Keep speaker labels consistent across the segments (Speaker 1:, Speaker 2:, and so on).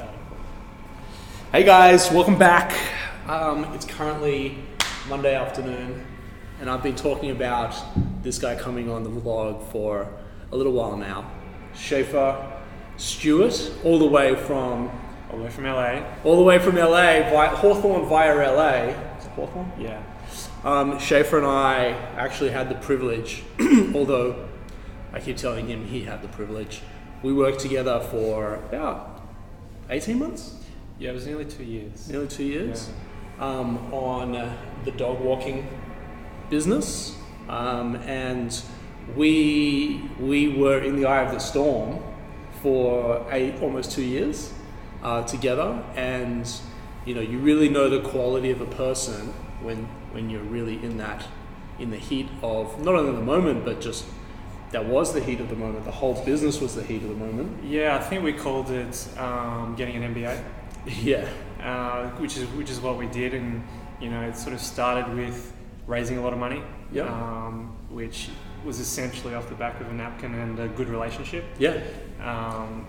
Speaker 1: about it.
Speaker 2: Hey guys, welcome back. It's currently Monday afternoon, and I've been talking about this guy coming on the vlog for a little while now. Schafer, Stuart, all the way from
Speaker 1: LA.
Speaker 2: All the way from LA, Hawthorne via LA. Is it Hawthorne?
Speaker 1: Yeah.
Speaker 2: Schafer and I actually had the privilege, although I keep telling him he had the privilege. We worked together for about 18 months?
Speaker 1: Yeah, it was nearly 2 years.
Speaker 2: Nearly 2 years. Yeah. On the dog walking business. And we were in the eye of the storm for almost 2 years together. And you know, you really know the quality of a person when you're really in the heat of not only the moment, but just that was the heat of the moment. The whole business was the heat of the moment.
Speaker 1: Yeah, I think we called it getting an MBA.
Speaker 2: Yeah.
Speaker 1: Which is what we did, and you know, it sort of started with raising a lot of money.
Speaker 2: Yep.
Speaker 1: Which was essentially off the back of a napkin and a good relationship.
Speaker 2: Yeah.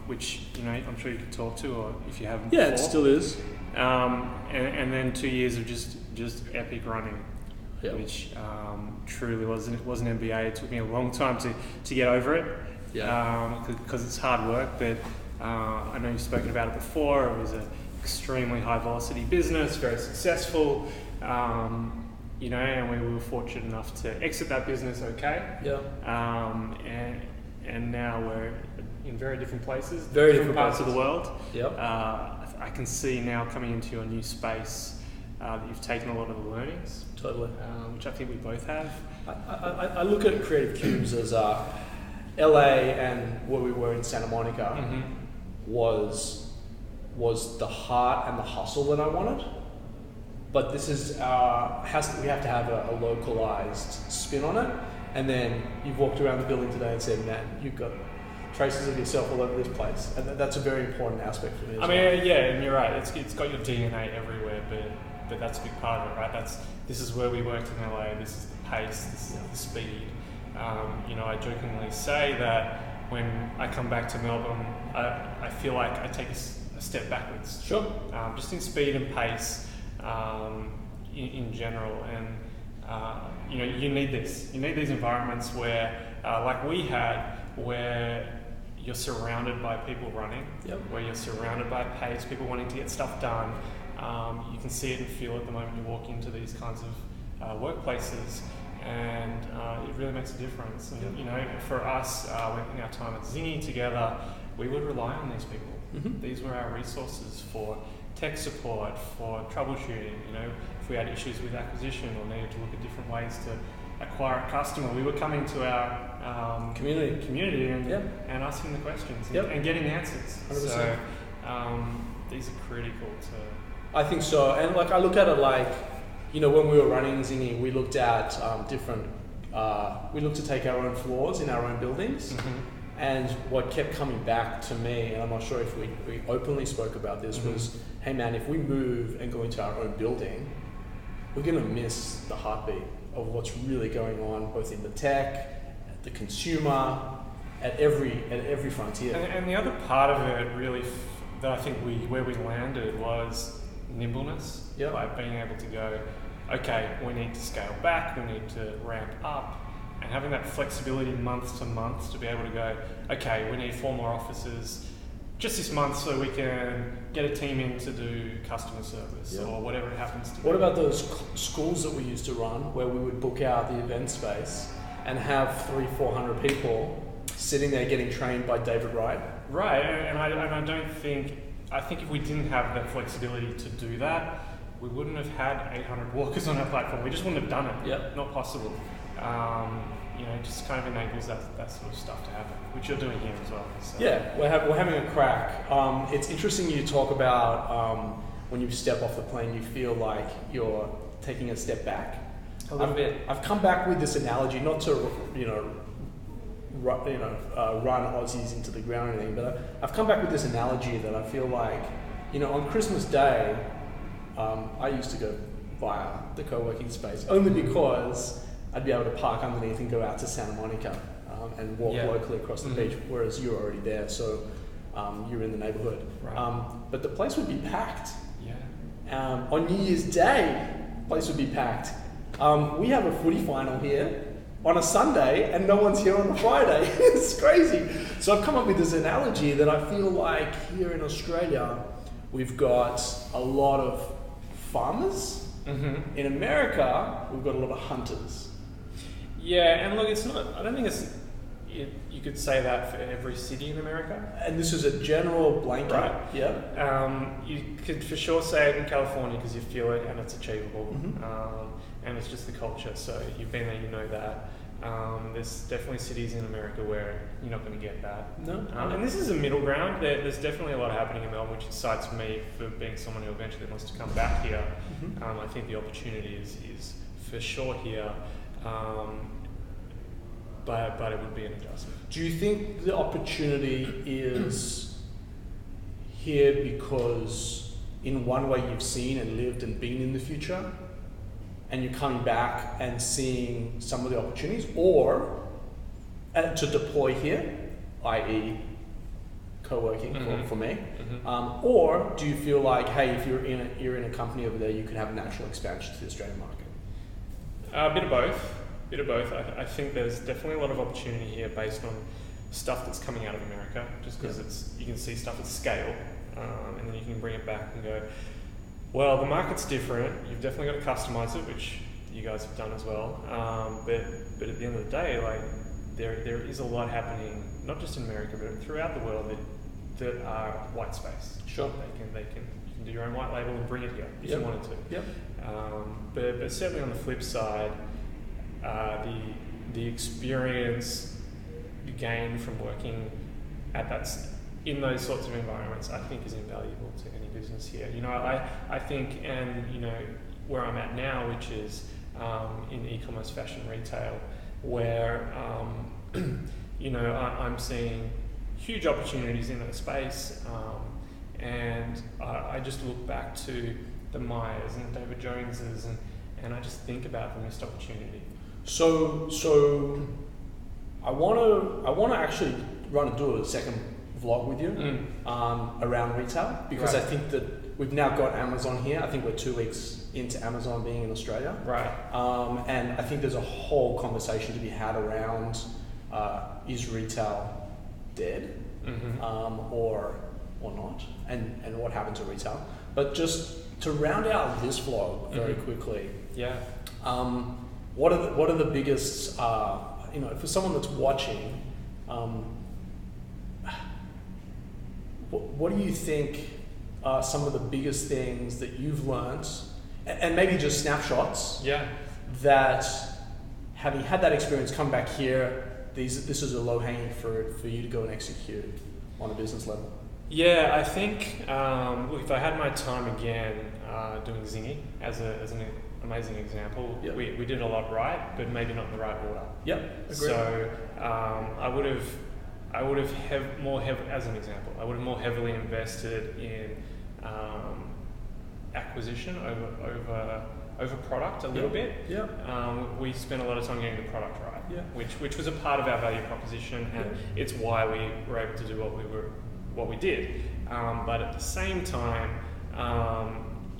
Speaker 1: Which, you know, I'm sure you could talk to, or if you haven't.
Speaker 2: Yeah,
Speaker 1: before.
Speaker 2: it still is.
Speaker 1: And then 2 years of just epic running.
Speaker 2: Yep.
Speaker 1: Which truly was an MBA. It took me a long time to get over it.
Speaker 2: Yeah.
Speaker 1: Because it's hard work, but I know you've spoken about it before. It was an extremely high velocity business, very successful. You know, and we were fortunate enough to exit that business okay.
Speaker 2: Yeah.
Speaker 1: And now we're in very different places,
Speaker 2: Very different
Speaker 1: parts of
Speaker 2: places.
Speaker 1: the world.
Speaker 2: Yep.
Speaker 1: I can see now coming into your new space that you've taken a lot of the learnings.
Speaker 2: Totally.
Speaker 1: Which I think we both have.
Speaker 2: I look at Creative Cubes as LA and where we were in Santa Monica was the heart and the hustle that I wanted. But this is we have to have a localized spin on it. And then you've walked around the building today and said, man, you've got traces of yourself all over this place. And that's a very important aspect for me as well.
Speaker 1: Yeah, and you're right. It's got your DNA everywhere, but that's a big part of it, right? This is where we worked in LA. This is the pace. This is the speed. You know, I jokingly say that when I come back to Melbourne, I feel like I take a step backwards.
Speaker 2: Sure.
Speaker 1: Just in speed and pace, in general, and you know, you need this. You need these environments where, like we had, where you're surrounded by people running,
Speaker 2: yep.
Speaker 1: where you're surrounded by pace, people wanting to get stuff done. You can see it and feel it the moment you walk into these kinds of workplaces, and it really makes a difference. And, you know, for us, in our time at Zingy together, we would rely on these people.
Speaker 2: Mm-hmm.
Speaker 1: These were our resources for tech support, for troubleshooting. You know, if we had issues with acquisition or needed to look at different ways to acquire a customer, we were coming to our community and asking the questions and getting answers.
Speaker 2: 100%.
Speaker 1: So these are critical to.
Speaker 2: I think so, and like I look at it like, you know, when we were running Zingy, we looked at we looked to take our own floors in our own buildings, and what kept coming back to me, and I'm not sure if we openly spoke about this, was, hey man, if we move and go into our own building, we're gonna miss the heartbeat of what's really going on, both in the tech, the consumer, at every frontier.
Speaker 1: And the other part of it really that I think where we landed was nimbleness.
Speaker 2: Yep.
Speaker 1: Like being able to go, okay, we need to scale back, we need to ramp up, and having that flexibility month to month to be able to go, okay, we need 4 more officers just this month so we can get a team in to do customer service or whatever it happens to be.
Speaker 2: What about those schools that we used to run where we would book out the event space and have 300-400 people sitting there getting trained by David Wright?
Speaker 1: Right, and I don't think, I think if we didn't have that flexibility to do that, we wouldn't have had 800 walkers on our platform. We just wouldn't have done it.
Speaker 2: Yep.
Speaker 1: Not possible. You know, it just kind of enables that sort of stuff to happen, which you're doing here as well. So.
Speaker 2: Yeah, we're having a crack. It's interesting you talk about when you step off the plane, you feel like you're taking a step back.
Speaker 1: A little bit.
Speaker 2: I've come back with this analogy, not to run Aussies into the ground or anything, but I've come back with this analogy that I feel like, you know, on Christmas Day, I used to go via the co-working space only because I'd be able to park underneath and go out to Santa Monica and walk locally across the beach, whereas you're already there. So you're in the neighborhood.
Speaker 1: Right.
Speaker 2: But the place would be packed.
Speaker 1: Yeah.
Speaker 2: On New Year's Day, the place would be packed. We have a footy final here on a Sunday and no one's here on a Friday. It's crazy. So I've come up with this analogy that I feel like here in Australia, we've got a lot of farmers.
Speaker 1: Mm-hmm.
Speaker 2: In America, we've got a lot of hunters.
Speaker 1: Yeah, and look, it's not, I don't think you could say that for every city in America.
Speaker 2: And this is a general blanket.
Speaker 1: Right.
Speaker 2: Yeah.
Speaker 1: You could for sure say it in California because you feel it and it's achievable.
Speaker 2: Mm-hmm.
Speaker 1: And it's just the culture. So you've been there, you know that. There's definitely cities in America where you're not going to get that.
Speaker 2: No.
Speaker 1: And this is a middle ground. There's definitely a lot happening in Melbourne, which excites me for being someone who eventually wants to come back here.
Speaker 2: Mm-hmm.
Speaker 1: I think the opportunity is for sure here. But it would be an adjustment.
Speaker 2: Do you think the opportunity is here because in one way you've seen and lived and been in the future and you're coming back and seeing some of the opportunities, or to deploy here, i.e. co-working for me, or do you feel like, hey, if you're in a company over there, you could have a natural expansion to the Australian market?
Speaker 1: A bit of both. I think there's definitely a lot of opportunity here based on stuff that's coming out of America, just because you can see stuff at scale, and then you can bring it back and go, well, the market's different. You've definitely got to customize it, which you guys have done as well. But at the end of the day, like there is a lot happening, not just in America, but throughout the world that are white space.
Speaker 2: Sure.
Speaker 1: You can do your own white label and bring it here if you wanted to.
Speaker 2: Yep.
Speaker 1: But certainly on the flip side, the experience you gain from working in those sorts of environments, I think, is invaluable to any business here. You know, I think, and you know, where I'm at now, which is in e-commerce, fashion, retail, where you know, I'm seeing huge opportunities in that space, and I just look back to the Myers and David Joneses, and I just think about the missed opportunity.
Speaker 2: So I want to actually do a second vlog with you around retail, because
Speaker 1: Right.
Speaker 2: I think that we've now got Amazon here. I think we're 2 weeks into Amazon being in Australia.
Speaker 1: Right.
Speaker 2: And I think there's a whole conversation to be had around is retail dead or not, and what happened to retail. But just to round out this vlog very quickly, what are the biggest, you know, for someone that's watching, what do you think are some of the biggest things that you've learnt, and maybe just snapshots, that having had that experience, come back here, this is a low-hanging fruit for you to go and execute on a business level?
Speaker 1: Yeah, I think if I had my time again doing Zingy as an amazing example, we did a lot right, but maybe not in the right order.
Speaker 2: Agreed.
Speaker 1: So I would have as an example, I would have more heavily invested in acquisition over product a little bit. We spent a lot of time getting the product right, which was a part of our value proposition, and it's why we were able to do what we did. But at the same time,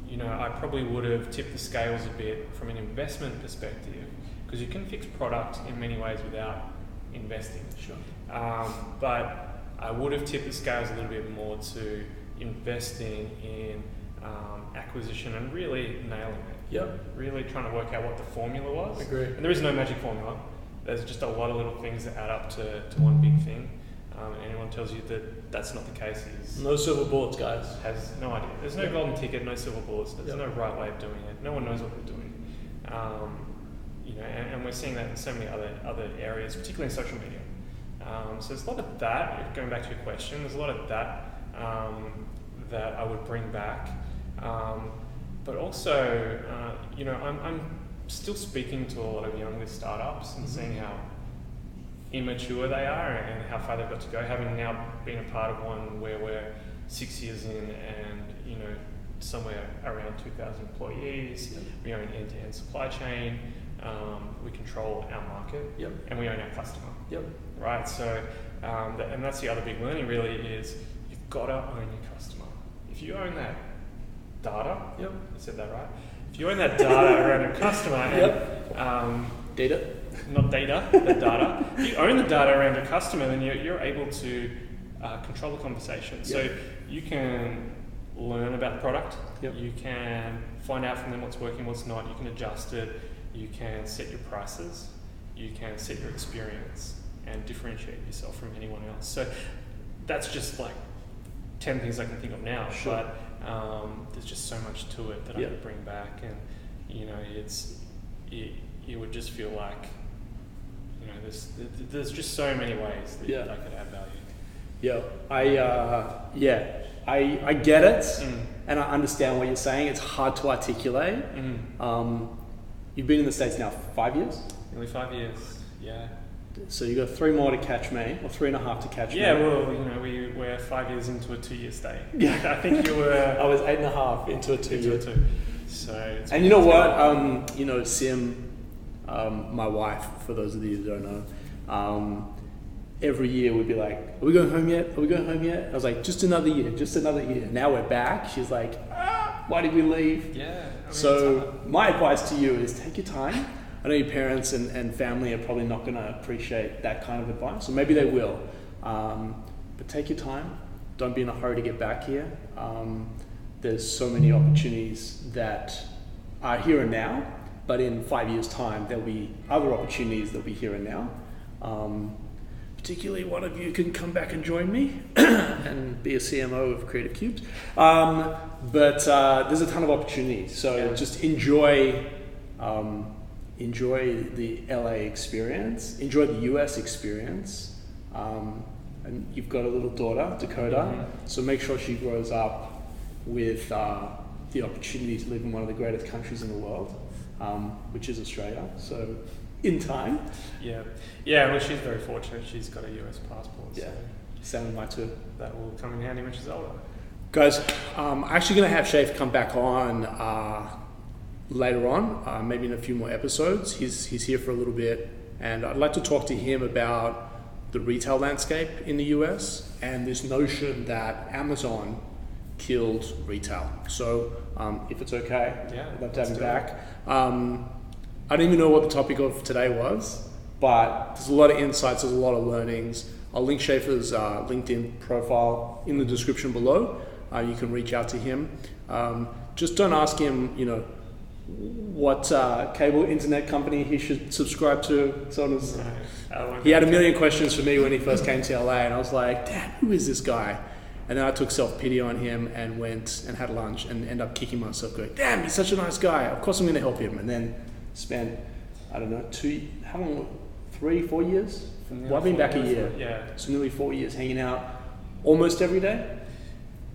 Speaker 1: you know, I probably would have tipped the scales a bit from an investment perspective, because you can fix product in many ways without investing.
Speaker 2: Sure.
Speaker 1: But I would have tipped the scales a little bit more to investing in acquisition and really nailing it. Really trying to work out what the formula was.
Speaker 2: Agreed.
Speaker 1: And there is no magic formula. There's just a lot of little things that add up to one big thing. And anyone tells you that that's not the case,
Speaker 2: no silver bullets, guys.
Speaker 1: Has no idea. There's no golden ticket, no silver bullets. There's no right way of doing it. No one knows what they're doing. You know, and we're seeing that in so many other areas, particularly in social media. So there's a lot of that. Going back to your question, there's a lot of that that I would bring back. But also, you know, I'm still speaking to a lot of younger startups and seeing how immature they are and how far they've got to go, having now been a part of one where we're 6 years in and, you know, somewhere around 2,000 employees. We own end-to-end supply chain. We control our market, and we own our customer. Right. So, and that's the other big learning really is, got to own your customer. If you own that data,
Speaker 2: Yep.
Speaker 1: I said that right. If you own that data around your customer, and,
Speaker 2: Data.
Speaker 1: not data, the data. If you own the data around your customer, then you're able to control the conversation. So you can learn about the product.
Speaker 2: Yep.
Speaker 1: You can find out from them what's working, what's not. You can adjust it. You can set your prices. You can set your experience and differentiate yourself from anyone else. So that's just like 10 things I can think of now.
Speaker 2: Sure.
Speaker 1: But there's just so much to it that I could bring back, and it would just feel like there's just so many ways that I could add value.
Speaker 2: Yeah, I get it, and I understand what you're saying. It's hard to articulate. You've been in the States now 5 years?
Speaker 1: Nearly 5 years, yeah.
Speaker 2: So you got 3 more to catch me, or 3.5 to catch me.
Speaker 1: Yeah, well, we're 5 years into a 2-year stay.
Speaker 2: Yeah,
Speaker 1: I think you were.
Speaker 2: I was 8.5 into a 2-year.
Speaker 1: So.
Speaker 2: And you know what? Sim, my wife, for those of you who don't know, every year we'd be like, "Are we going home yet? Are we going home yet?" I was like, "Just another year, just another year." Now we're back. She's like, "Why did we leave?"
Speaker 1: Yeah.
Speaker 2: So my advice to you is take your time. I know your parents and family are probably not going to appreciate that kind of advice, or maybe they will. But take your time. Don't be in a hurry to get back here. There's so many opportunities that are here and now, but in 5 years' time, there'll be other opportunities that'll be here and now. Particularly one of you can come back and join me and be a CMO of Creative Cubes. But there's a ton of opportunities. So just enjoy the LA experience, enjoy the US experience. And you've got a little daughter, Dakota, so make sure she grows up with the opportunity to live in one of the greatest countries in the world, which is Australia. So in time.
Speaker 1: Yeah, well, she's very fortunate. She's got a US passport.
Speaker 2: Yeah, Sam might too.
Speaker 1: That will come in handy when she's older.
Speaker 2: Guys, I'm actually going to have Schafer come back on later on, maybe in a few more episodes. He's here for a little bit, and I'd like to talk to him about the retail landscape in the US and this notion that Amazon killed retail. So if it's okay, I'd love to have him back. I don't even know what the topic of today was, but there's a lot of insights, there's a lot of learnings. I'll link Schafer's LinkedIn profile in the description below. You can reach out to him. Just don't ask him, what cable internet company he should subscribe to. He had a million questions for me when he first came to LA, and I was like, "Damn, who is this guy?" And then I took self-pity on him and went and had lunch and ended up kicking myself, going, "Damn, he's such a nice guy. Of course I'm going to help him." And then spent, 3, 4 years? Well, I've been back a year.
Speaker 1: Yeah.
Speaker 2: So nearly 4 years hanging out almost every day.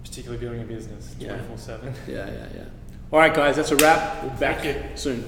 Speaker 1: Particularly building a business 24/7.
Speaker 2: Yeah. All right, guys, that's a wrap. We'll be back soon.